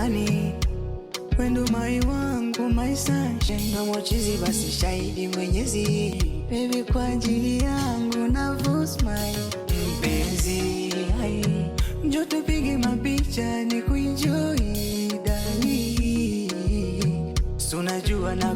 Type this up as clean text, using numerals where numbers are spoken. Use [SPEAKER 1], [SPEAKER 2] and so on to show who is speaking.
[SPEAKER 1] hani wendo mai wangu my sunshine, na mochizi basi shahidi Mwenyezi, baby kwa ajili yangu na smile mpenzi, njoo tupige mapicha ni kuenjoy dali, sunajua na